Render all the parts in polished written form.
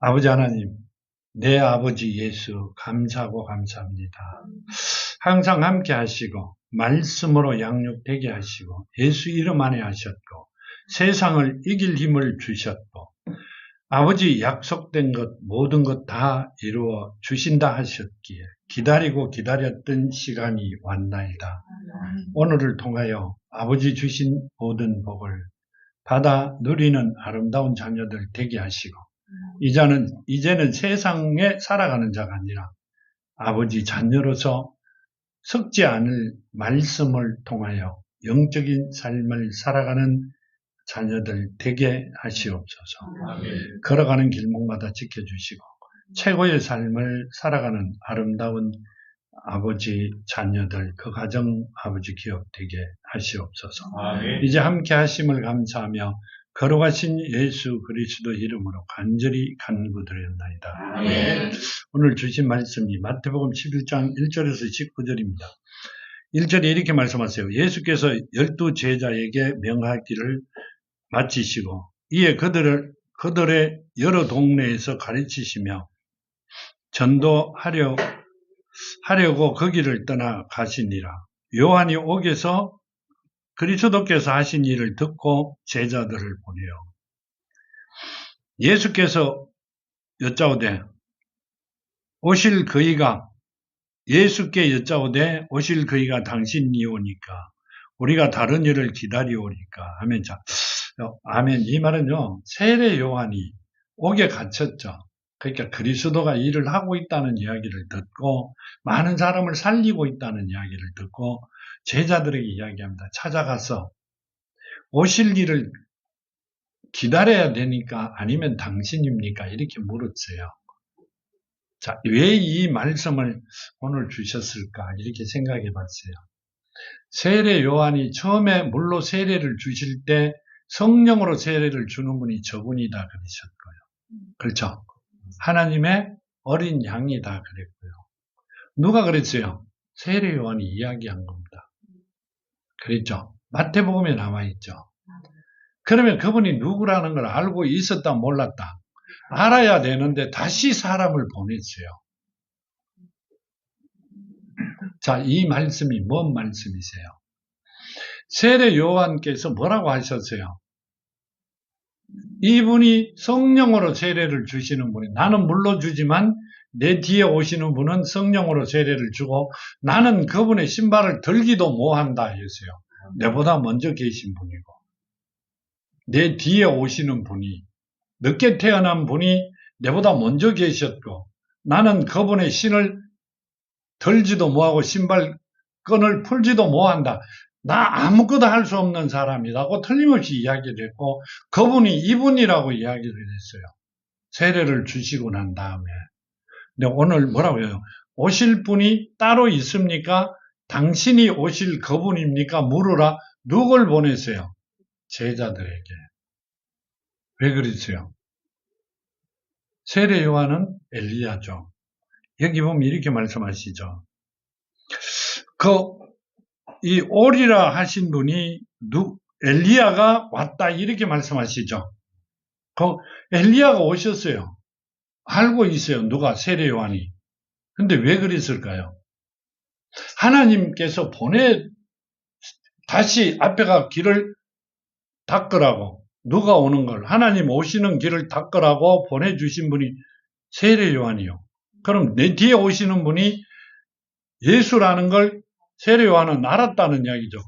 아버지 하나님, 내 아버지 예수 감사하고 감사합니다. 항상 함께 하시고 말씀으로 양육되게 하시고 예수 이름 안에 하셨고 세상을 이길 힘을 주셨고 아버지 약속된 것 모든 것 다 이루어 주신다 하셨기에 기다리고 기다렸던 시간이 왔나이다. 오늘을 통하여 아버지 주신 모든 복을 받아 누리는 아름다운 자녀들 되게 하시고 이제는 세상에 살아가는 자가 아니라 아버지 자녀로서 썩지 않을 말씀을 통하여 영적인 삶을 살아가는 자녀들 되게 하시옵소서. 아멘. 걸어가는 길목마다 지켜주시고 최고의 삶을 살아가는 아름다운 아버지 자녀들 그 가정 아버지 기업 되게 하시옵소서. 아멘. 이제 함께 하심을 감사하며 걸어가신 예수 그리스도 이름으로 간절히 간구드렸나이다. 아멘. 오늘 주신 말씀이 마태복음 11장 1절에서 19절입니다. 1절에 이렇게 말씀하세요. 예수께서 12 제자에게 명하기를 마치시고 이에 그들의 여러 동네에서 가르치시며 전도하려고 거기를 떠나 가시니라. 요한이 옥에서 그리스도께서 하신 일을 듣고 제자들을 보내요. 예수께서 여짜오되 예수께 여짜오되 오실 그이가 당신이 오니까 우리가 다른 일을 기다리오리까 하면 아멘. 이 말은요, 세례 요한이 옥에 갇혔죠. 그러니까 그리스도가 일을 하고 있다는 이야기를 듣고 많은 사람을 살리고 있다는 이야기를 듣고 제자들에게 이야기합니다. 찾아가서 오실 일을 기다려야 되니까 아니면 당신입니까? 이렇게 물었어요. 자, 왜 이 말씀을 오늘 주셨을까? 이렇게 생각해 봤어요. 세례 요한이 처음에 물로 세례를 주실 때 성령으로 세례를 주는 분이 저분이다 그러셨고요. 그렇죠? 하나님의 어린 양이다 그랬고요. 누가 그랬어요? 세례 요한이 이야기한 겁니다. 그랬죠? 마태복음에 나와 있죠. 그러면 그분이 누구라는 걸 알고 있었다 몰랐다. 알아야 되는데 다시 사람을 보냈어요. 자, 이 말씀이 뭔 말씀이세요? 세례 요한께서 뭐라고 하셨어요? 이분이 성령으로 세례를 주시는 분이 나는 물로 주지만 내 뒤에 오시는 분은 성령으로 세례를 주고 나는 그분의 신발을 들기도 못한다 했어요. 내보다 먼저 계신 분이고 내 뒤에 오시는 분이 늦게 태어난 분이 내보다 먼저 계셨고 나는 그분의 신을 들지도 못하고 신발끈을 풀지도 못한다. 나 아무것도 할 수 없는 사람이라고 틀림없이 이야기를 했고 그분이 이분이라고 이야기를 했어요. 세례를 주시고 난 다음에. 근데 오늘 뭐라고 해요? 오실 분이 따로 있습니까? 당신이 오실 그분입니까? 물으라. 누굴 보냈어요? 제자들에게. 왜 그랬어요? 세례 요한은 엘리야죠. 여기 보면 이렇게 말씀하시죠. 이 오리라 하신 분이 엘리야가 왔다 이렇게 말씀하시죠. 엘리야가 오셨어요. 알고 있어요. 누가? 세례 요한이. 근데 왜 그랬을까요? 하나님께서 다시 앞에가 길을 닦으라고 누가 오는 걸 하나님 오시는 길을 닦으라고 보내주신 분이 세례 요한이요. 그럼 내 뒤에 오시는 분이 예수라는 걸 세례 요한은 알았다는 이야기죠.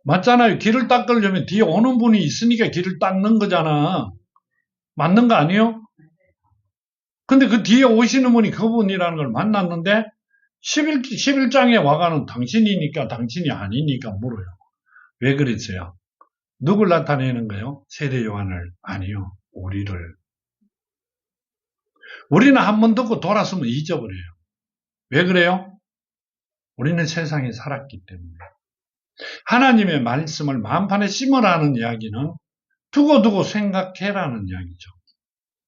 맞잖아요. 길을 닦으려면 뒤에 오는 분이 있으니까 길을 닦는 거잖아. 맞는 거 아니에요? 근데 그 뒤에 오시는 분이 그분이라는 걸 만났는데 11장에 와가는 당신이니까 당신이 아니니까 물어요. 왜 그랬어요? 누굴 나타내는 거예요? 세례 요한을. 아니요. 우리를. 우리는 한 번 듣고 돌았으면 잊어버려요. 왜 그래요? 우리는 세상에 살았기 때문에. 하나님의 말씀을 마음판에 심으라는 이야기는 두고두고 생각해라는 이야기죠.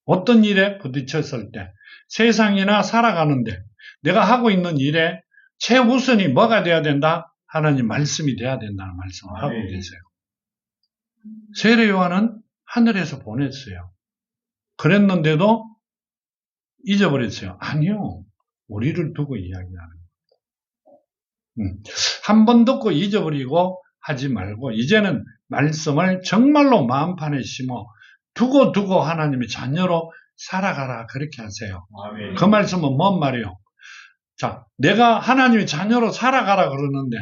어떤 일에 부딪혔을 때 세상이나 살아가는데 내가 하고 있는 일에 최우선이 뭐가 돼야 된다? 하나님 말씀이 돼야 된다는 말씀을 하고 계세요. 세례 요한은 하늘에서 보냈어요. 그랬는데도 잊어버렸어요. 아니요. 우리를 두고 이야기하는 한 번 듣고 잊어버리고 하지 말고 이제는 말씀을 정말로 마음판에 심어 두고 하나님의 자녀로 살아가라 그렇게 하세요. 아멘. 그 말씀은 뭔 말이에요? 자, 내가 하나님의 자녀로 살아가라 그러는데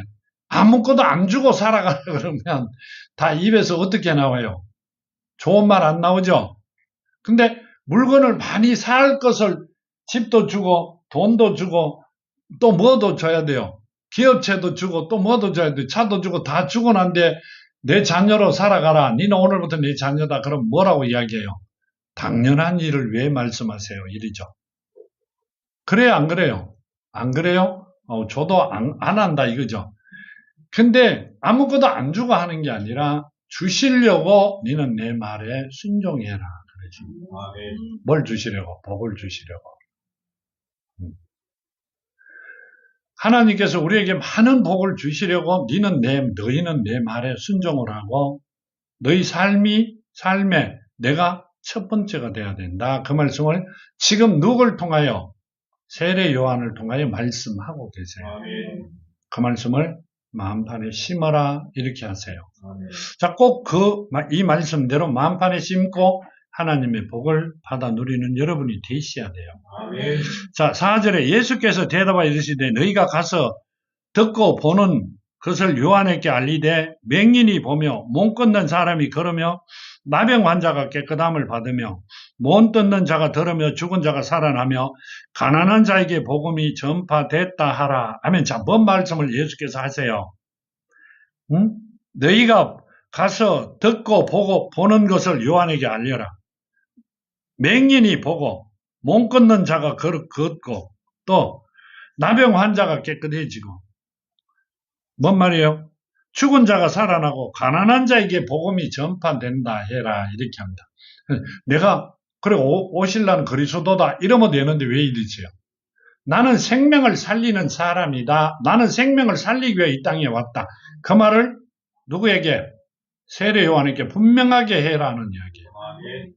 아무것도 안 주고 살아가라 그러면 다 입에서 어떻게 나와요? 좋은 말 안 나오죠? 근데 물건을 많이 살 것을 집도 주고 돈도 주고 또 뭐도 줘야 돼요. 기업체도 주고 또 뭐도 줘야 돼. 차도 주고 다 주고 난데 내 자녀로 살아가라. 니는 오늘부터 내 자녀다. 그럼 뭐라고 이야기해요? 당연한 일을 왜 말씀하세요? 일이죠. 그래요? 안 그래요? 안 그래요? 저도 안 한다 이거죠. 근데 아무것도 안 주고 하는 게 아니라 주시려고 니는 내 말에 순종해라. 그러지. 아멘. 뭘 주시려고? 복을 주시려고. 하나님께서 우리에게 많은 복을 주시려고 너희는 내 말에 순종을 하고 너희 삶에 내가 첫 번째가 돼야 된다. 그 말씀을 지금 누굴 통하여? 세례 요한을 통하여 말씀하고 계세요. 아멘. 그 말씀을 마음판에 심어라 이렇게 하세요. 아멘. 자, 꼭 이 말씀대로 마음판에 심고 하나님의 복을 받아 누리는 여러분이 되셔야 돼요. 아멘. 자, 4절에 예수께서 대답하여 이르시되 너희가 가서 듣고 보는 것을 요한에게 알리되 맹인이 보며 몸 걷는 사람이 걸으며 나병 환자가 깨끗함을 받으며 못 듣는 자가 들으며 죽은 자가 살아나며 가난한 자에게 복음이 전파됐다 하라 하면 자, 뭔 말씀을 예수께서 하세요? 응? 너희가 가서 듣고 보고 보는 것을 요한에게 알려라. 맹인이 보고 몸 걷는 자가 걷고 또 나병 환자가 깨끗해지고 뭔 말이에요? 죽은 자가 살아나고 가난한 자에게 복음이 전파된다 해라 이렇게 합니다. 내가 그래 오실라는 그리스도다 이러면 되는데 왜 이러지요? 나는 생명을 살리는 사람이다. 나는 생명을 살리기 위해 이 땅에 왔다. 그 말을 누구에게? 세례 요한에게 분명하게 해라는 이야기예요. 아멘.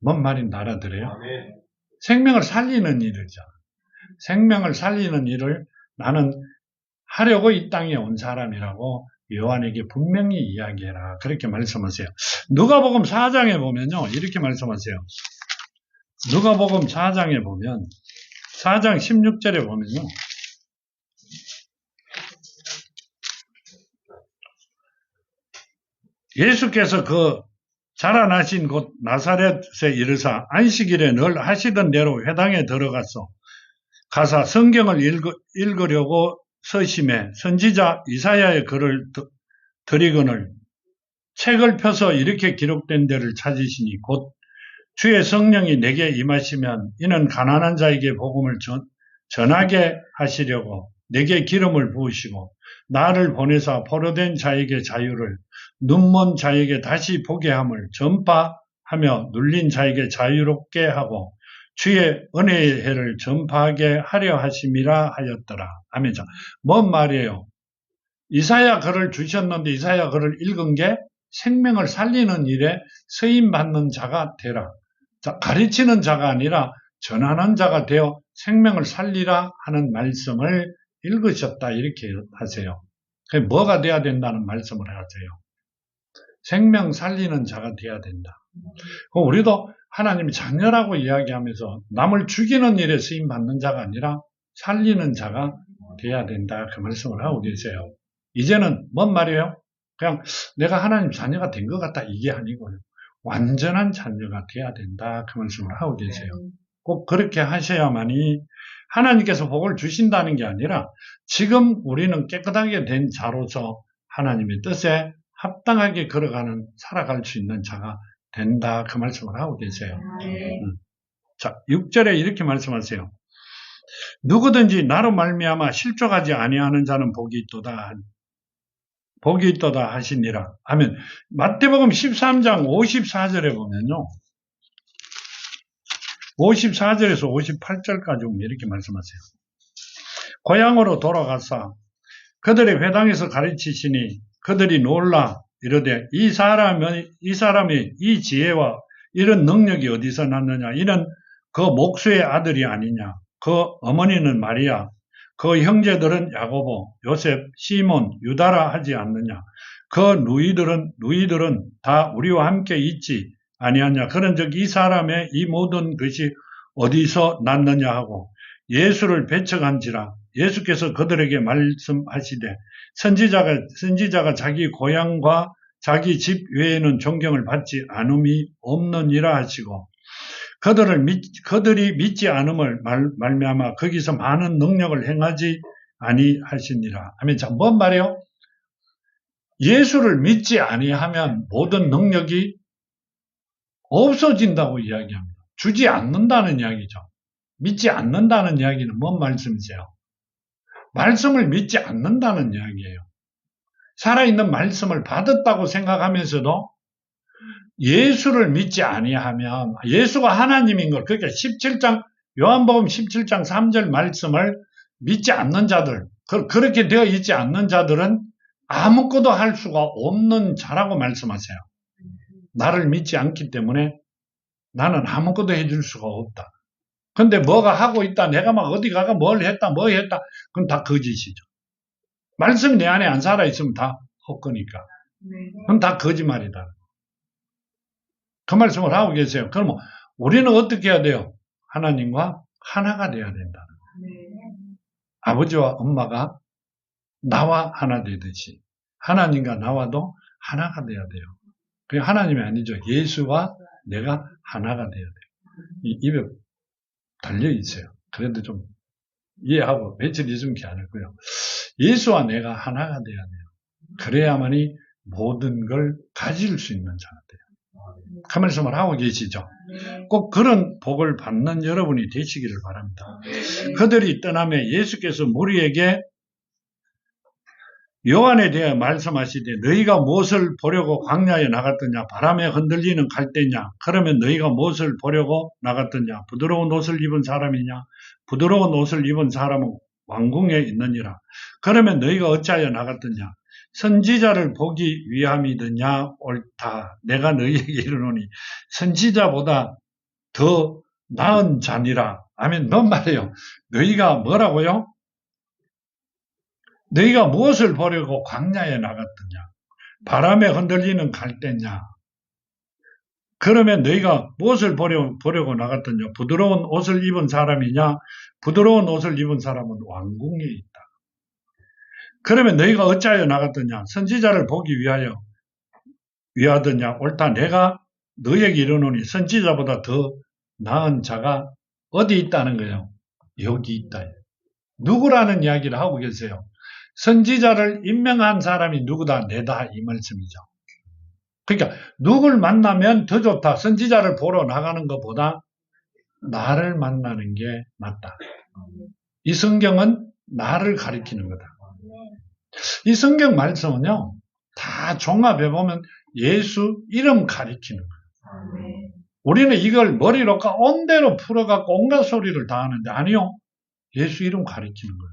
뭔 말인지 알아들어요? 아멘. 생명을 살리는 일이죠. 생명을 살리는 일을 나는 하려고 이 땅에 온 사람이라고 요한에게 분명히 이야기해라. 그렇게 말씀하세요. 누가복음 4장에 보면요. 이렇게 말씀하세요. 누가복음 4장에 보면 4장 16절에 보면요. 예수께서 그 자라나신 곳 나사렛에 이르사 안식일에 늘 하시던 대로 회당에 들어가서 가사 성경을 읽으려고 서심해 선지자 이사야의 글을 드리거늘 책을 펴서 이렇게 기록된 데를 찾으시니 곧 주의 성령이 내게 임하시면 이는 가난한 자에게 복음을 전하게 하시려고 내게 기름을 부으시고 나를 보내사 포로된 자에게 자유를 눈먼 자에게 다시 보게 함을 전파하며 눌린 자에게 자유롭게 하고 주의 은혜의 해를 전파하게 하려 하심이라 하였더라. 아멘. 뭔 말이에요? 이사야 글을 주셨는데 이사야 글을 읽은 게 생명을 살리는 일에 쓰임받는 자가 되라. 자, 가르치는 자가 아니라 전하는 자가 되어 생명을 살리라 하는 말씀을 읽으셨다 이렇게 하세요. 그게 뭐가 돼야 된다는 말씀을 하세요. 생명 살리는 자가 돼야 된다. 우리도 하나님이 자녀라고 이야기하면서 남을 죽이는 일에 쓰임받는 자가 아니라 살리는 자가 돼야 된다. 그 말씀을 하고 계세요. 이제는 뭔 말이에요? 그냥 내가 하나님 자녀가 된 것 같다 이게 아니고요. 완전한 자녀가 돼야 된다. 그 말씀을 하고 계세요. 꼭 그렇게 하셔야만이 하나님께서 복을 주신다는 게 아니라 지금 우리는 깨끗하게 된 자로서 하나님의 뜻에 합당하게 살아갈 수 있는 자가 된다. 그 말씀을 하고 계세요. 자, 6절에 이렇게 말씀하세요. 누구든지 나로 말미암아 실족하지 아니하는 자는 복이 있도다 하시니라 하면 마태복음 13장 54절에 보면요. 54절에서 58절까지 보면 이렇게 말씀하세요. 고향으로 돌아가서 그들의 회당에서 가르치시니 그들이 놀라 이르되 이 사람이 이 지혜와 이런 능력이 어디서 났느냐? 이런 그 목수의 아들이 아니냐? 그 어머니는 마리아, 그 형제들은 야고보, 요셉, 시몬, 유다라 하지 않느냐? 그 누이들은 다 우리와 함께 있지 아니하냐? 그런즉 이 사람의 이 모든 것이 어디서 났느냐 하고 예수를 배척한지라. 예수께서 그들에게 말씀하시되 선지자가 자기 고향과 자기 집 외에는 존경을 받지 않음이 없느니라 하시고 그들이 믿지 않음을 말미암아 거기서 많은 능력을 행하지 아니하시니라. 아멘. 자, 뭔 말이요? 예수를 믿지 아니하면 모든 능력이 없어진다고 이야기합니다. 주지 않는다는 이야기죠. 믿지 않는다는 이야기는 뭔 말씀이세요? 말씀을 믿지 않는다는 이야기예요. 살아있는 말씀을 받았다고 생각하면서도 예수를 믿지 아니하면 예수가 하나님인 걸, 그러니까 17장 요한복음 17장 3절 말씀을 믿지 않는 자들, 그렇게 되어 있지 않는 자들은 아무것도 할 수가 없는 자라고 말씀하세요. 나를 믿지 않기 때문에 나는 아무것도 해줄 수가 없다. 근데 뭐가 하고 있다, 내가 막 어디 가가 뭘 했다, 뭐 했다, 그건 다 거짓이죠. 말씀이 내 안에 안 살아있으면 다 헛거니까. 그럼 다 거짓말이다. 그 말씀을 하고 계세요. 그러면 우리는 어떻게 해야 돼요? 하나님과 하나가 돼야 된다. 아버지와 엄마가 나와 하나 되듯이 하나님과 나와도 하나가 돼야 돼요. 그게 하나님이 아니죠. 예수와 내가 하나가 돼야 돼요. 입에 달려있어요. 그래도 좀 이해하고 며칠 있으면 게 아니고요. 예수와 내가 하나가 돼야 돼요. 그래야만이 모든 걸 가질 수 있는 자가 돼요. 그 말씀을 하고 계시죠. 꼭 그런 복을 받는 여러분이 되시기를 바랍니다. 그들이 떠나며 예수께서 무리에게 요한에 대해 말씀하시되 너희가 무엇을 보려고 광야에 나갔더냐? 바람에 흔들리는 갈대냐? 그러면 너희가 무엇을 보려고 나갔더냐? 부드러운 옷을 입은 사람이냐? 부드러운 옷을 입은 사람은 왕궁에 있느니라. 그러면 너희가 어찌하여 나갔더냐? 선지자를 보기 위함이더냐? 옳다. 내가 너희에게 이르노니 선지자보다 더 나은 자니라. 아멘. 뭔 말이에요? 너희가 뭐라고요? 너희가 무엇을 보려고 광야에 나갔더냐? 바람에 흔들리는 갈대냐? 그러면 너희가 무엇을 보려고 나갔더냐? 부드러운 옷을 입은 사람이냐? 부드러운 옷을 입은 사람은 왕궁에 있다. 그러면 너희가 어찌하여 나갔더냐? 선지자를 보기 위하더냐? 옳다. 내가 너희에게 이르노니 선지자보다 더 나은 자가 어디 있다는 거예요? 여기 있다. 누구라는 이야기를 하고 계세요? 선지자를 임명한 사람이 누구다? 내다. 이 말씀이죠. 그러니까 누굴 만나면 더 좋다. 선지자를 보러 나가는 것보다 나를 만나는 게 낫다. 이 성경은 나를 가리키는 거다. 이 성경 말씀은요, 다 종합해보면 예수 이름 가리키는 거예요. 우리는 이걸 머리로 온대로 풀어갖고 온갖 소리를 다 하는데 아니요. 예수 이름 가리키는 거예요.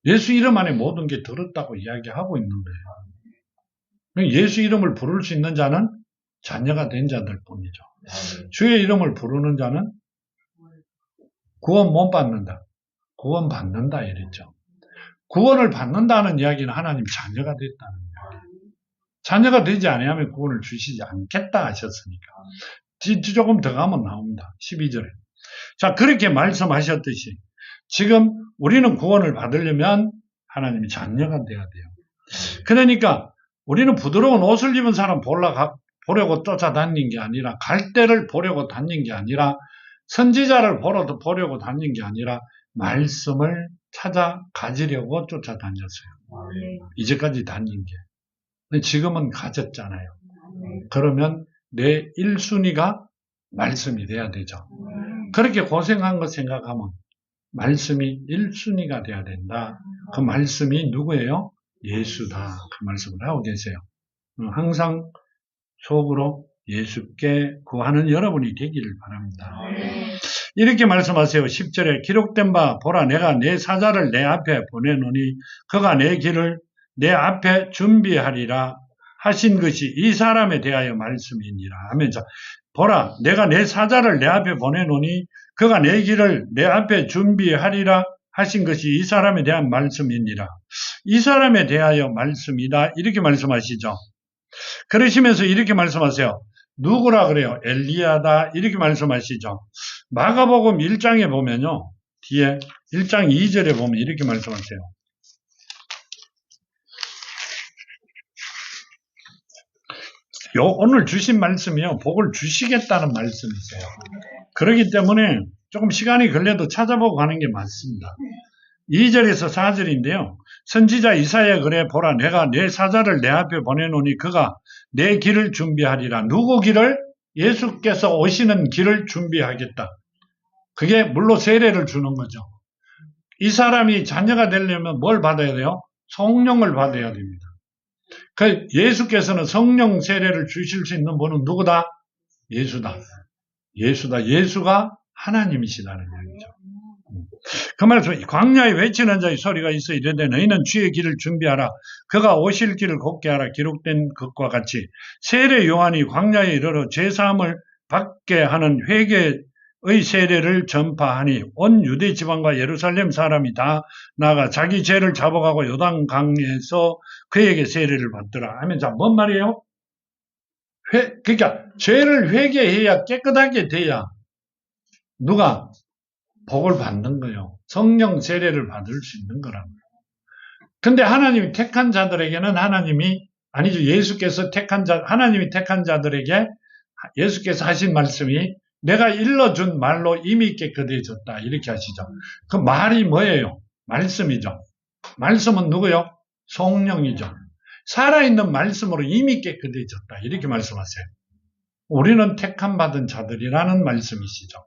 예수 이름 안에 모든 게 들었다고 이야기하고 있는 거예요. 예수 이름을 부를 수 있는 자는 자녀가 된 자들 뿐이죠. 주의 이름을 부르는 자는 구원 못 받는다. 구원 받는다 이랬죠. 구원을 받는다는 이야기는 하나님 자녀가 됐다는 이야기예요. 자녀가 되지 아니하면 구원을 주시지 않겠다 하셨으니까. 조금 더 가면 나옵니다. 12절에. 자, 그렇게 말씀하셨듯이 지금 우리는 구원을 받으려면 하나님이 자녀가 돼야 돼요. 그러니까 우리는 부드러운 옷을 입은 사람 보려고 쫓아다닌 게 아니라 갈대를 보려고 다닌 게 아니라 선지자를 보려고 다닌 게 아니라 말씀을 찾아 가지려고 쫓아다녔어요. 이제까지 다닌 게. 지금은 가졌잖아요. 그러면 내 1순위가 말씀이 돼야 되죠. 그렇게 고생한 거 생각하면 말씀이 1순위가 돼야 된다. 그 말씀이 누구예요? 예수다. 그 말씀을 하고 계세요. 항상 속으로 예수께 구하는 여러분이 되기를 바랍니다. 이렇게 말씀하세요. 10절에 기록된 바 보라 내가 내 사자를 내 앞에 보내노니 그가 내 길을 내 앞에 준비하리라 하신 것이 이 사람에 대하여 말씀이니라 하면서 보라 내가 내 사자를 내 앞에 보내노니 그가 내 길을 내 앞에 준비하리라 하신 것이 이 사람에 대한 말씀이니라. 이 사람에 대하여 말씀이다 이렇게 말씀하시죠. 그러시면서 이렇게 말씀하세요. 누구라 그래요? 엘리야다 이렇게 말씀하시죠. 마가복음 1장에 보면요. 뒤에 1장 2절에 보면 이렇게 말씀하세요. 오늘 주신 말씀이요. 복을 주시겠다는 말씀이세요. 그렇기 때문에 조금 시간이 걸려도 찾아보고 가는 게 맞습니다. 2절에서 4절인데요. 선지자 이사야 그래 보라 내가 내 사자를 내 앞에 보내노니 그가 내 길을 준비하리라. 누구 길을? 예수께서 오시는 길을 준비하겠다. 그게 물로 세례를 주는 거죠. 이 사람이 자녀가 되려면 뭘 받아야 돼요? 성령을 받아야 됩니다. 그 예수께서는 성령 세례를 주실 수 있는 분은 누구다? 예수다. 예수다. 예수가 하나님이시다는 얘기죠. 그 말씀 광야에 외치는 자의 소리가 있어 이르되 너희는 주의 길을 준비하라. 그가 오실 길을 곱게 하라. 기록된 것과 같이 세례 요한이 광야에 이르러 죄사함을 받게 하는 회개의 세례를 전파하니 온 유대 지방과 예루살렘 사람이 다 나가 자기 죄를 잡아가고 요단강에서 그에게 세례를 받더라 하면 자, 뭔 말이에요? 그러니까 죄를 회개해야 깨끗하게 돼야 누가 복을 받는 거예요. 성령 세례를 받을 수 있는 거랍니다. 근데 하나님이 택한 자들에게는 아니죠. 예수께서 하나님이 택한 자들에게 예수께서 하신 말씀이 내가 일러준 말로 이미 깨끗해졌다. 이렇게 하시죠. 그 말이 뭐예요? 말씀이죠. 말씀은 누구요? 성령이죠. 살아있는 말씀으로 이미 깨끗해졌다. 이렇게 말씀하세요. 우리는 택함 받은 자들이라는 말씀이시죠.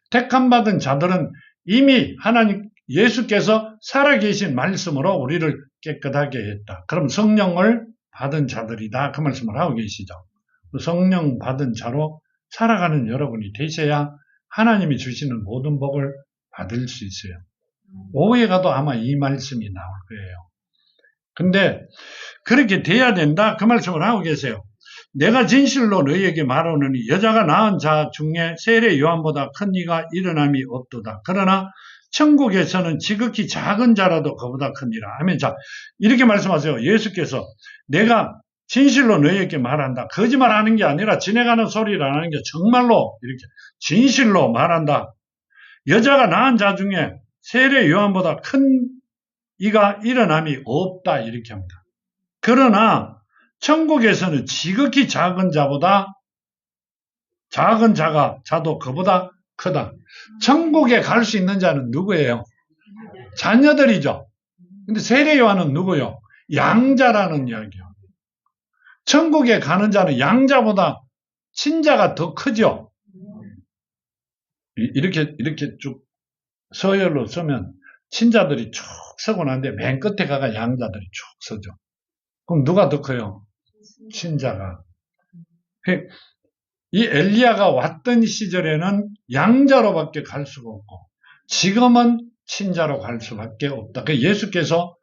택함 받은 자들은 이미 예수께서 살아계신 말씀으로 우리를 깨끗하게 했다. 그럼 성령을 받은 자들이다. 그 말씀을 하고 계시죠. 성령 받은 자로 살아가는 여러분이 되셔야 하나님이 주시는 모든 복을 받을 수 있어요. 오후에 가도 아마 이 말씀이 나올 거예요. 근데 그렇게 돼야 된다. 그 말씀을 하고 계세요. 내가 진실로 너희에게 말하노니 여자가 낳은 자 중에 세례 요한보다 큰 이가 일어남이 없도다. 그러나 천국에서는 지극히 작은 자라도 그보다 크니라 하면 자 이렇게 말씀하세요. 예수께서 내가 진실로 너희에게 말한다. 거짓말하는 게 아니라 지내가는 소리를 안 하는 게 정말로 이렇게 진실로 말한다. 여자가 낳은 자 중에 세례 요한보다 큰 이가 일어남이 없다. 이렇게 합니다. 그러나 천국에서는 지극히 작은 자도 그보다 크다. 천국에 갈 수 있는 자는 누구예요? 자녀들이죠. 근데 세례 요한은 누구요? 양자라는 이야기요. 천국에 가는 자는 양자보다 친자가 더 크죠. 이렇게 쭉 서열로 서면 친자들이 쭉 서고 나는데 맨 끝에 가가 양자들이 쭉 서죠. 그럼 누가 더 커요? 친자가. 이 엘리야가 왔던 시절에는 양자로밖에 갈 수가 없고 지금은 친자로 갈 수밖에 없다. 예수께서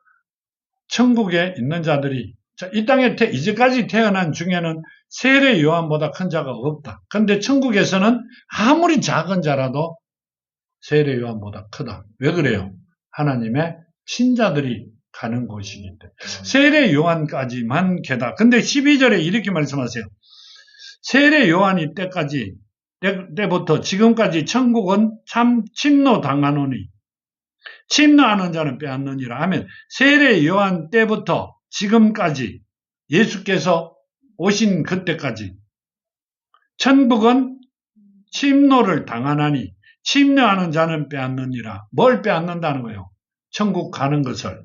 천국에 있는 자들이 이 땅에 이제까지 태어난 중에는 세례 요한보다 큰 자가 없다. 그런데 천국에서는 아무리 작은 자라도 세례 요한보다 크다. 왜 그래요? 하나님의 친자들이 가는 곳이기 때문에. 세례 요한까지만 개다. 근데 12절에 이렇게 말씀하세요. 세례 요한이 때부터 지금까지 천국은 참 침노 당하노니 침노하는 자는 빼앗느니라 하면 세례 요한 때부터 지금까지 예수께서 오신 그때까지 천국은 침노를 당하나니 침노하는 자는 빼앗느니라. 뭘 빼앗는다는 거예요? 천국 가는 것을.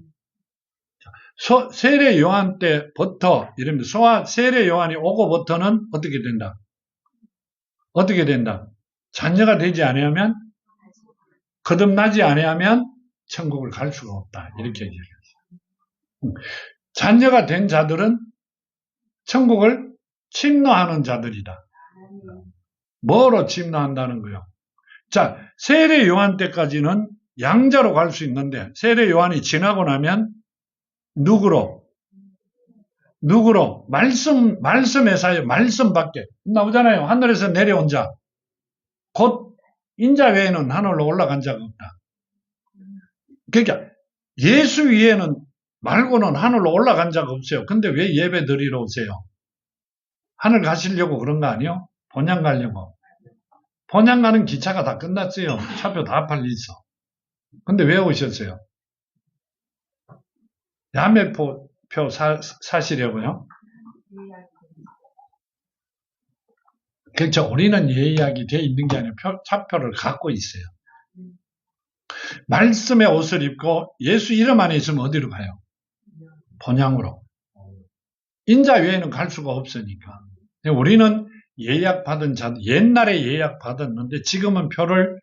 세례 요한 때부터 이러면 세례 요한이 오고부터는 어떻게 된다? 어떻게 된다? 자녀가 되지 아니하면 거듭나지 아니하면 천국을 갈 수가 없다. 이렇게 얘기해요. 자녀가 된 자들은 천국을 침노하는 자들이다. 뭐로 침노한다는 거예요? 자, 세례 요한 때까지는 양자로 갈 수 있는데 세례 요한이 지나고 나면 누구로? 누구로? 말씀에서요. 말씀밖에. 나오잖아요. 하늘에서 내려온 자. 곧 인자 외에는 하늘로 올라간 자가 없다. 그러니까 예수 위에는 말고는 하늘로 올라간 자가 없어요. 근데 왜 예배 드리러 오세요? 하늘 가시려고 그런 거 아니요? 본향 가려고. 본향 가는 기차가 다 끝났어요. 차표 다 팔려있어. 근데 왜 오셨어요? 야매표 사시려고요? 그렇죠. 우리는 예약이 돼 있는 게 아니라 차표를 갖고 있어요. 말씀의 옷을 입고 예수 이름 안에 있으면 어디로 가요? 본향으로. 인자 외에는 갈 수가 없으니까. 우리는 예약받은 자, 옛날에 예약받았는데 지금은 표를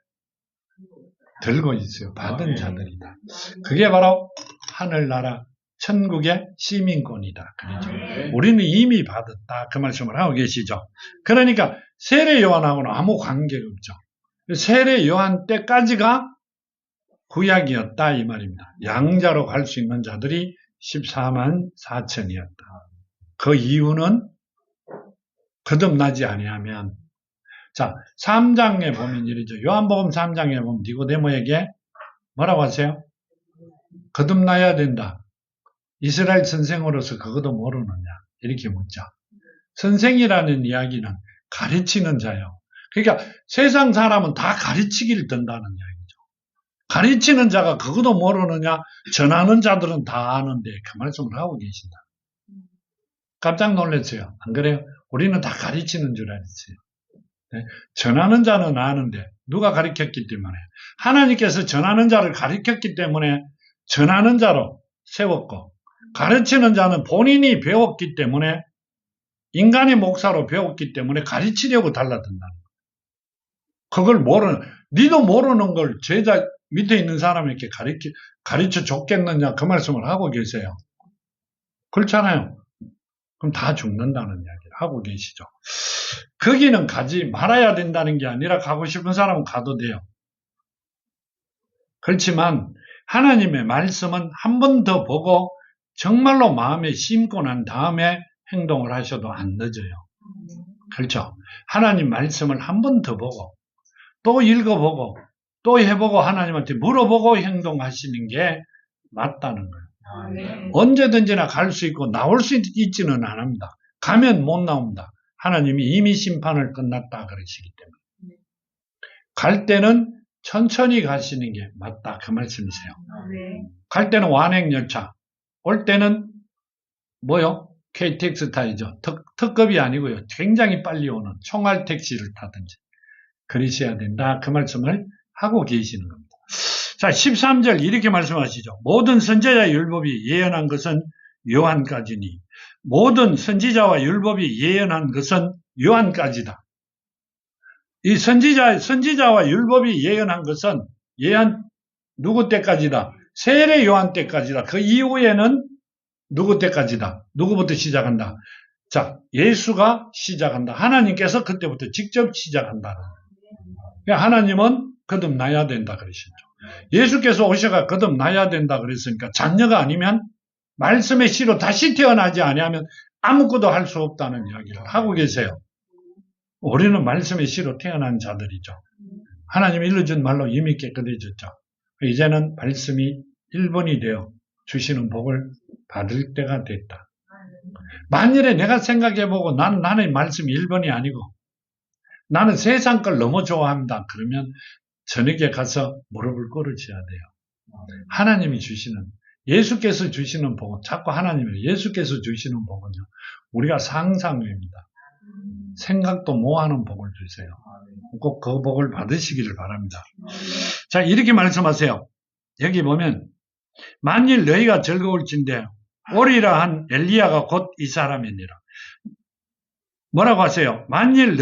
들고 있어요. 받은 자들이다. 그게 바로 하늘나라 천국의 시민권이다. 그렇죠? 우리는 이미 받았다. 그 말씀을 하고 계시죠. 그러니까 세례 요한하고는 아무 관계가 없죠. 세례 요한 때까지가 구약이었다 이 말입니다. 양자로 갈 수 있는 자들이 14만 4천이었다. 그 이유는 거듭나지 아니하면 자 3장에 보면 이러죠. 요한복음 3장에 보면 니고데모에게 뭐라고 하세요? 거듭나야 된다. 이스라엘 선생으로서 그것도 모르느냐 이렇게 묻죠. 선생이라는 이야기는 가르치는 자요. 그러니까 세상 사람은 다 가르치기를 든다는 이야기죠. 가르치는 자가 그것도 모르느냐 전하는 자들은 다 아는데 그 말씀을 하고 계신다. 깜짝 놀랐어요. 안 그래요? 우리는 다 가르치는 줄 알았어요. 네? 전하는 자는 아는데 누가 가르쳤기 때문에 하나님께서 전하는 자를 가르쳤기 때문에 전하는 자로 세웠고 가르치는 자는 본인이 배웠기 때문에 인간의 목사로 배웠기 때문에 가르치려고 달라든다는 거예요. 그걸 니도 모르는 걸 제자 밑에 있는 사람에게 가르쳐 줬겠느냐 그 말씀을 하고 계세요. 그렇잖아요. 그럼 다 죽는다는 이야기를 하고 계시죠. 거기는 가지 말아야 된다는 게 아니라 가고 싶은 사람은 가도 돼요. 그렇지만 하나님의 말씀은 한 번 더 보고 정말로 마음에 심고 난 다음에 행동을 하셔도 안 늦어요. 그렇죠? 하나님 말씀을 한 번 더 보고 또 읽어보고 또 해보고 하나님한테 물어보고 행동하시는 게 맞다는 거예요. 언제든지나 갈 수 있고 나올 수 있지는 않습니다. 가면 못 나옵니다. 하나님이 이미 심판을 끝났다 그러시기 때문에. 갈 때는 천천히 가시는 게 맞다 그 말씀이세요. 갈 때는 완행열차, 올 때는 뭐요? KTX 타이죠. 특급이 아니고요. 굉장히 빨리 오는 총알 택시를 타든지 그러셔야 된다 그 말씀을 하고 계시는 겁니다. 자 13절 이렇게 말씀하시죠. 모든 선지자의 율법이 예언한 것은 요한까지니 모든 선지자와 율법이 예언한 것은 요한까지다. 이 선지자와 율법이 예언한 것은 누구 때까지다? 세례 요한 때까지다. 그 이후에는 누구 때까지다? 누구부터 시작한다? 자, 예수가 시작한다. 하나님께서 그때부터 직접 시작한다. 그러니까 하나님은 거듭나야 된다 그러시죠. 예수께서 오셔가 거듭나야 된다 그랬으니까 자녀가 아니면 말씀의 씨로 다시 태어나지 아니하면 아무것도 할 수 없다는 이야기를 하고 계세요. 우리는 말씀의 씨로 태어난 자들이죠. 하나님이 일러준 말로 이미 깨끗해졌죠. 이제는 말씀이 1번이 되어 주시는 복을 받을 때가 됐다. 만일에 내가 생각해보고 나는 말씀이 1번이 아니고 나는 세상 걸 너무 좋아합니다. 그러면 저녁에 가서 무릎을 꿇으셔야 돼요. 하나님이 주시는 예수께서 주시는 복은 자꾸 하나님이 예수께서 주시는 복은요. 우리가 상상입니다. 생각도 못하는 복을 주세요. 꼭 그 복을 받으시기를 바랍니다. 자 이렇게 말씀하세요. 여기 보면 만일 너희가 즐거울진대 오리라 한 엘리야가 곧 이 사람이니라. 뭐라고 하세요? 만일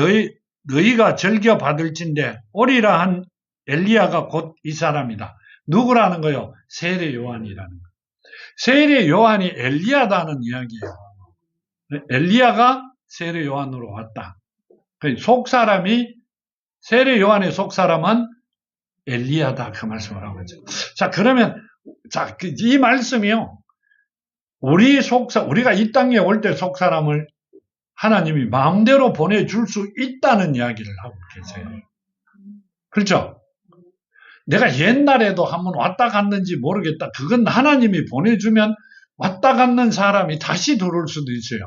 너희가 즐겨 받을진대 오리라 한 엘리야가 곧 이 사람이다. 누구라는 거요? 세례 요한이라는 거. 세례 요한이 엘리야다는 이야기예요. 엘리야가 세례 요한으로 왔다. 속사람이 세례 요한의 속사람은 엘리야다 그 말씀을 하고 있죠. 자 그러면 이 말씀이요. 우리가 이 땅에 올 때 속 사람을 하나님이 마음대로 보내줄 수 있다는 이야기를 하고 계세요. 그렇죠? 내가 옛날에도 한번 왔다 갔는지 모르겠다. 그건 하나님이 보내주면 왔다 갔는 사람이 다시 들어올 수도 있어요.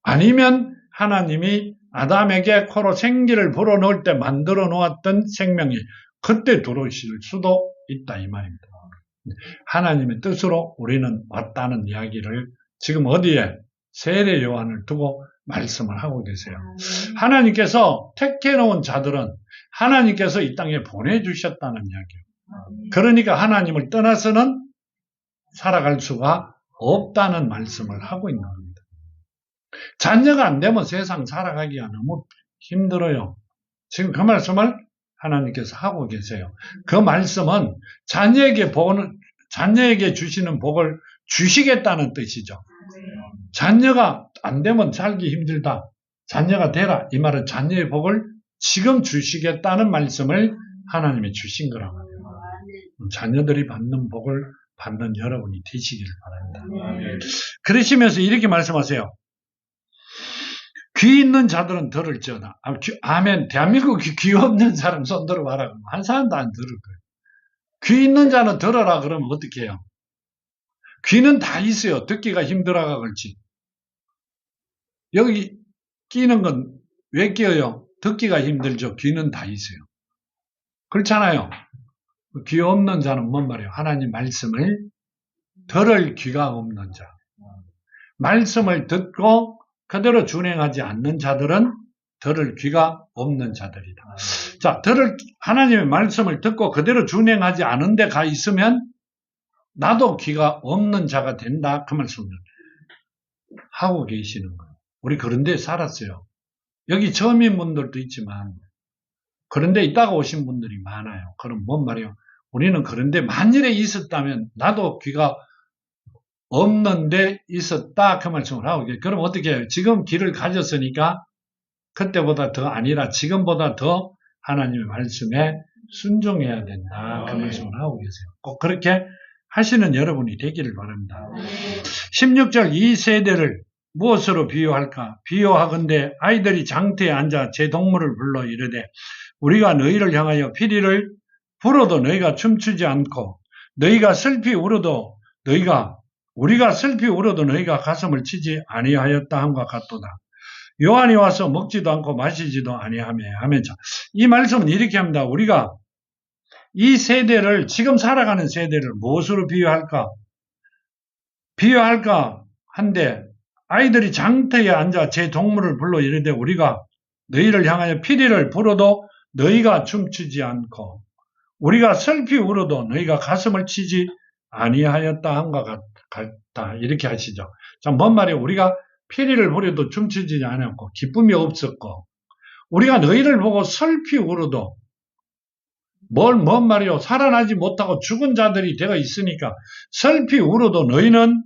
아니면 하나님이 아담에게 코로 생기를 불어넣을 때 만들어 놓았던 생명이 그때 들어오실 수도 있다 이 말입니다. 하나님의 뜻으로 우리는 왔다는 이야기를 지금 어디에? 세례 요한을 두고 말씀을 하고 계세요. 하나님께서 택해 놓은 자들은 하나님께서 이 땅에 보내주셨다는 이야기예요. 그러니까 하나님을 떠나서는 살아갈 수가 없다는 말씀을 하고 있는 겁니다. 자녀가 안 되면 세상 살아가기가 너무 힘들어요. 지금 그 말씀을 하나님께서 하고 계세요. 그 말씀은 자녀에게 주시는 복을 주시겠다는 뜻이죠. 자녀가 안 되면 살기 힘들다. 자녀가 되라. 이 말은 자녀의 복을 지금 주시겠다는 말씀을 하나님이 주신 거란 말이에요. 자녀들이 받는 복을 받는 여러분이 되시기를 바랍니다. 그러시면서 이렇게 말씀하세요. 귀 있는 자들은 들을지어다. 아멘. 대한민국 귀 없는 사람 손 들어봐라. 한 사람도 안 들을 거예요. 귀 있는 자는 들어라 그러면 어떻게 해요? 귀는 다 있어요. 듣기가 힘들어가 그렇지. 여기 끼는 건 왜 끼어요? 듣기가 힘들죠. 귀는 다 있어요. 그렇잖아요. 귀 없는 자는 뭔 말이에요? 하나님 말씀을 들을 귀가 없는 자. 말씀을 듣고 그대로 준행하지 않는 자들은 들을 귀가 없는 자들이다. 자, 하나님의 말씀을 듣고 그대로 준행하지 않은 데 가 있으면 나도 귀가 없는 자가 된다. 그 말씀을 하고 계시는 거예요. 우리 그런 데 살았어요. 여기 처음인 분들도 있지만 그런 데 있다가 오신 분들이 많아요. 그럼 뭔 말이에요? 우리는 그런 데 만일에 있었다면 나도 귀가 없는데 있었다. 그 말씀을 하고 계세요. 그럼 어떻게 해요? 지금 귀를 가졌으니까 그때보다 더 아니라 지금보다 더 하나님의 말씀에 순종해야 된다. 그 말씀을 하고 계세요. 꼭 그렇게 하시는 여러분이 되기를 바랍니다. 16절 이 세대를 무엇으로 비유할까? 비유하건대 아이들이 장터에 앉아 제 동물을 불러 이르되 우리가 너희를 향하여 피리를 불어도 너희가 춤추지 않고 너희가 슬피 울어도 우리가 슬피 울어도 너희가 가슴을 치지 아니하였다 함과 같도다. 요한이 와서 먹지도 않고 마시지도 아니하며 하면서 이 말씀은 이렇게 합니다. 우리가 이 세대를 지금 살아가는 세대를 무엇으로 비유할까? 비유할까 한데 아이들이 장터에 앉아 제 동물을 불러 이르되 우리가 너희를 향하여 피리를 불어도 너희가 춤추지 않고 우리가 슬피 울어도 너희가 가슴을 치지 아니하였다 함과 같다. 이렇게 하시죠. 자, 뭔 말이에요? 우리가 피리를 부려도 춤추지 않았고 기쁨이 없었고 우리가 너희를 보고 슬피 울어도 뭔 말이요? 살아나지 못하고 죽은 자들이 되어 있으니까 슬피 울어도 너희는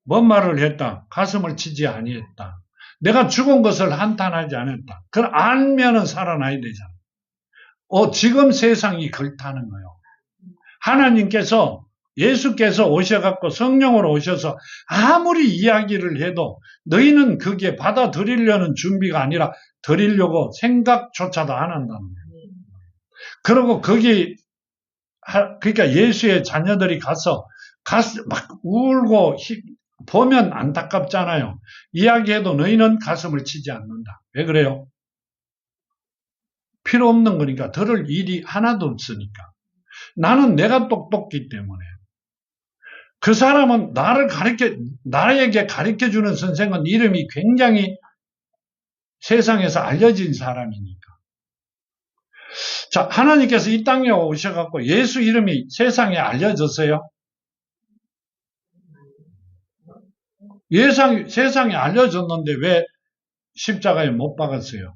뭔 말을 했다? 가슴을 치지 아니했다. 내가 죽은 것을 한탄하지 않았다. 그걸 알면은 살아나야 되잖아. 지금 세상이 그렇다는 거예요. 하나님께서 예수께서 오셔갖고 성령으로 오셔서 아무리 이야기를 해도 너희는 그게 받아들이려는 준비가 아니라 드리려고 생각조차도 안 한다는 거예요. 그리고 그러니까 예수의 자녀들이 가서 막 울고 보면 안타깝잖아요. 이야기해도 너희는 가슴을 치지 않는다. 왜 그래요? 필요 없는 거니까 들을 일이 하나도 없으니까. 나는 내가 똑똑기 때문에. 그 사람은 나에게 가르쳐주는 선생은 이름이 굉장히 세상에서 알려진 사람이니까. 자, 하나님께서 이 땅에 오셔갖고 예수 이름이 세상에 알려졌어요? 세상에 알려졌는데 왜 십자가에 못 박았어요?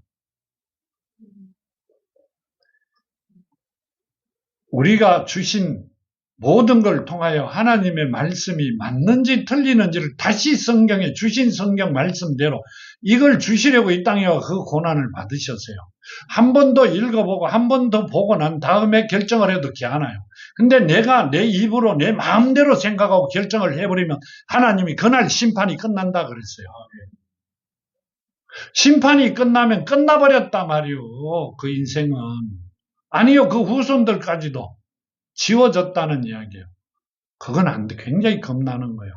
우리가 주신 모든 걸 통하여 하나님의 말씀이 맞는지 틀리는지를 다시 성경에 주신 성경 말씀대로 이걸 주시려고 이 땅에 와 그 고난을 받으셨어요. 한 번 더 읽어보고 한 번 더 보고 난 다음에 결정을 해도 괜찮아요. 근데 내가 내 입으로 내 마음대로 생각하고 결정을 해버리면 하나님이 그날 심판이 끝난다 그랬어요. 심판이 끝나면 끝나버렸다 말이요. 그 인생은. 아니요. 그 후손들까지도 지워졌다는 이야기예요. 그건 안 돼. 굉장히 겁나는 거예요.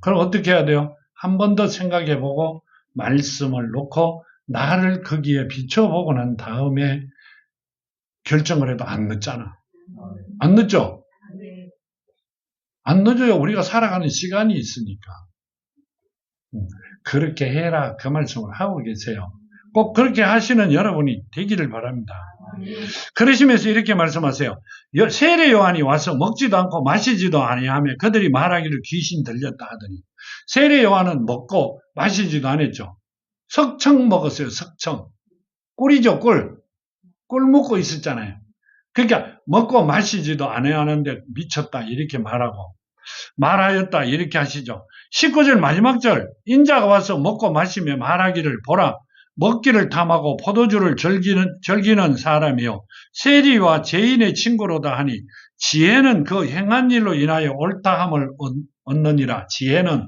그럼 어떻게 해야 돼요? 한 번 더 생각해보고 말씀을 놓고 나를 거기에 비춰보고 난 다음에 결정을 해도 안 늦잖아. 안 늦죠? 안 늦어요. 우리가 살아가는 시간이 있으니까. 그렇게 해라. 그 말씀을 하고 계세요. 꼭 그렇게 하시는 여러분이 되기를 바랍니다. 그러시면서 이렇게 말씀하세요. 세례 요한이 와서 먹지도 않고 마시지도 아니하며 그들이 말하기를 귀신 들렸다 하더니 세례 요한은 먹고 마시지도 않았죠. 석청 먹었어요. 석청. 꿀이죠. 꿀. 꿀 먹고 있었잖아요. 그러니까 먹고 마시지도 않았는데 미쳤다 이렇게 말하였다 이렇게 하시죠. 19절 마지막 절 인자가 와서 먹고 마시며 말하기를 보라 먹기를 탐하고 포도주를 즐기는 사람이요 세리와 죄인의 친구로다 하니 지혜는 그 행한 일로 인하여 옳다함을 얻느니라. 지혜는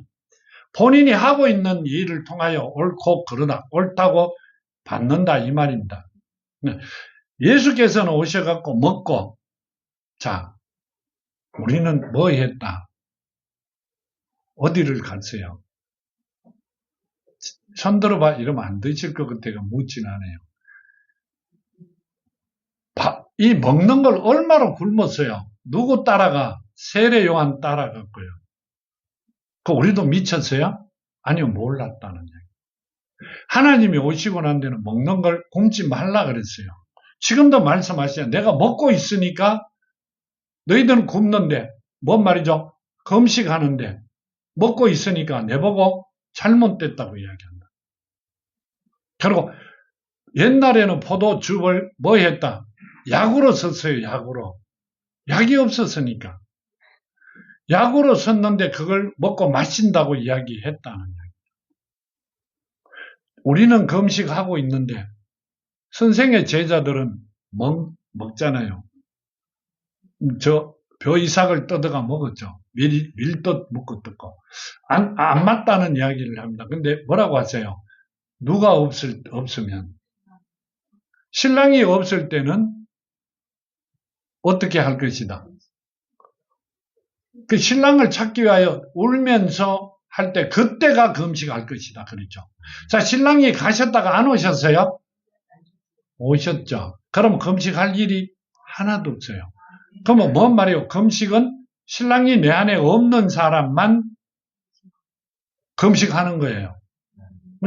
본인이 하고 있는 일을 통하여 옳고 그러다 옳다고 받는다 이 말입니다. 예수께서는 오셔갖고 먹고 자 우리는 뭐 했다? 어디를 갔어요? 손 들어봐 이러면 안 되실 것 같아요. 묻진 않아요. 이 먹는 걸 얼마나 굶었어요. 누구 따라가? 세례 요한 따라갔고요. 그 우리도 미쳤어요? 아니요, 몰랐다는 얘기. 하나님이 오시고 난 데는 먹는 걸 굶지 말라 그랬어요. 지금도 말씀하시죠. 내가 먹고 있으니까 너희들은 굶는데 뭔 말이죠? 금식하는데 먹고 있으니까 내보고 잘못됐다고 이야기한다. 그리고 옛날에는 포도즙을 뭐 했다? 약으로 썼어요. 약으로. 약이 없었으니까. 약으로 썼는데 그걸 먹고 마신다고 이야기했다는 이야기. 우리는 금식하고 있는데 선생의 제자들은 먹잖아요. 벼 이삭을 뜯어가 먹었죠. 밀떡 먹고 뜯고. 안 맞다는 이야기를 합니다. 근데 뭐라고 하세요? 누가 없으면. 신랑이 없을 때는 어떻게 할 것이다. 그 신랑을 찾기 위하여 울면서 할 때 그때가 금식할 것이다. 그랬죠. 자, 신랑이 가셨다가 안 오셨어요? 오셨죠. 그럼 금식할 일이 하나도 없어요. 그러면 뭔 말이에요? 금식은 신랑이 내 안에 없는 사람만 금식하는 거예요.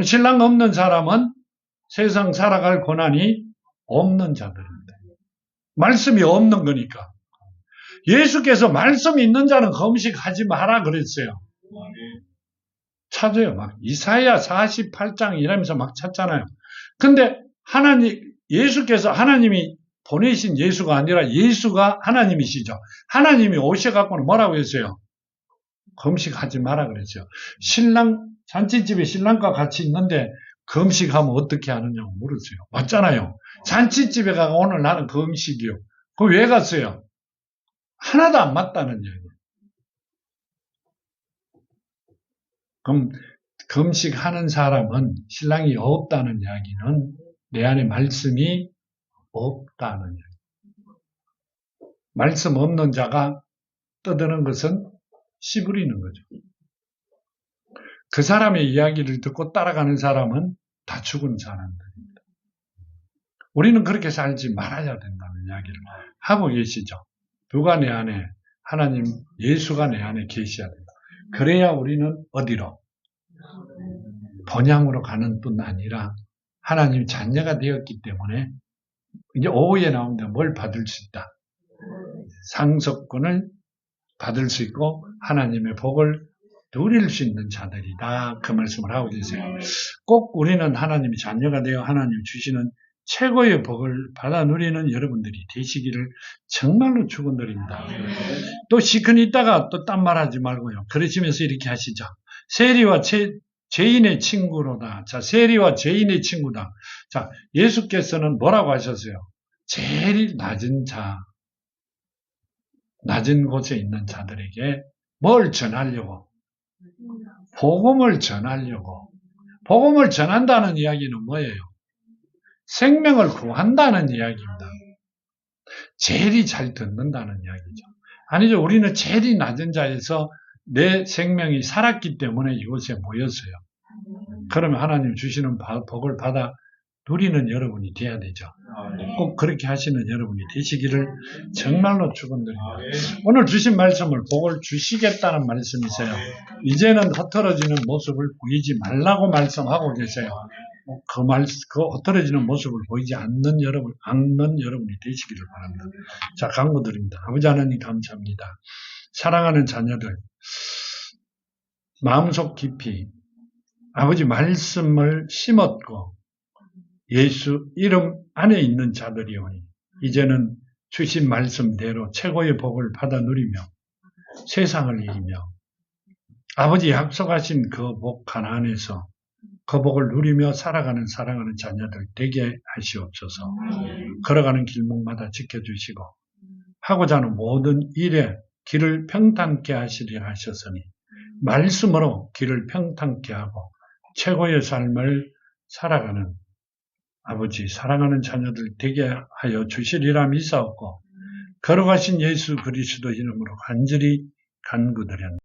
신랑 없는 사람은 세상 살아갈 권한이 없는 자들입니다. 말씀이 없는 거니까. 예수께서 말씀이 있는 자는 금식하지 마라 그랬어요. 찾아요. 막 이사야 48장 이라면서 막 찾잖아요. 근데 예수께서 하나님이 보내신 예수가 아니라 예수가 하나님이시죠. 하나님이 오셔갖고는 뭐라고 했어요? 금식하지 마라 그랬어요. 잔치집에 신랑과 같이 있는데 금식하면 어떻게 하느냐고 물었어요. 맞잖아요. 잔치집에 가고 오늘 나는 금식이요. 그럼 왜 갔어요? 하나도 안 맞다는 얘기예요. 그럼 금식하는 사람은 신랑이 없다는 이야기는 내 안에 말씀이 없다는 이야기. 말씀 없는 자가 떠드는 것은 씨 부리는 거죠. 그 사람의 이야기를 듣고 따라가는 사람은 다 죽은 사람들입니다. 우리는 그렇게 살지 말아야 된다는 이야기를 하고 계시죠. 누가 내 안에 하나님 예수가 내 안에 계셔야 된다. 그래야 우리는 어디로? 번향으로 가는 뿐 아니라 하나님 자녀가 되었기 때문에 이제 오후에 나오는데 뭘 받을 수 있다. 상속권을 받을 수 있고 하나님의 복을 누릴 수 있는 자들이다. 그 말씀을 하고 계세요. 꼭 우리는 하나님이 자녀가 되어 하나님 주시는 최고의 복을 받아 누리는 여러분들이 되시기를 정말로 축원드립니다. 또 시큰 있다가 또 딴 말하지 말고요. 그러시면서 이렇게 하시죠. 세리와 죄인의 친구로다. 자, 세리와 죄인의 친구다. 자, 예수께서는 뭐라고 하셨어요? 제일 낮은 자. 낮은 곳에 있는 자들에게 뭘 전하려고? 복음을 전하려고. 복음을 전한다는 이야기는 뭐예요? 생명을 구한다는 이야기입니다. 제일이 잘 듣는다는 이야기죠. 아니죠. 우리는 제일이 낮은 자에서 내 생명이 살았기 때문에 이곳에 모였어요. 그러면 하나님 주시는 복을 받아 누리는 여러분이 돼야 되죠. 꼭 그렇게 하시는 여러분이 되시기를 정말로 축원드립니다. 오늘 주신 말씀을 복을 주시겠다는 말씀이세요. 이제는 흐트러지는 모습을 보이지 말라고 말씀하고 계세요. 그 흐트러지는 모습을 보이지 않는 여러분이 되시기를 바랍니다. 자, 강구드립니다. 아버지 하나님 감사합니다. 사랑하는 자녀들, 마음속 깊이 아버지 말씀을 심었고 예수 이름 안에 있는 자들이오니 이제는 주신 말씀대로 최고의 복을 받아 누리며 세상을 이기며 아버지 약속하신 그 복 가나안에서 그 복을 누리며 살아가는 사랑하는 자녀들 되게 하시옵소서. 걸어가는 길목마다 지켜주시고 하고자 하는 모든 일에 길을 평탄케 하시리라 하셨으니 말씀으로 길을 평탄케 하고 최고의 삶을 살아가는 아버지 사랑하는 자녀들 되게 하여 주시리라 믿사옵고 걸어가신 예수 그리스도 이름으로 간절히 간구드렸습니다.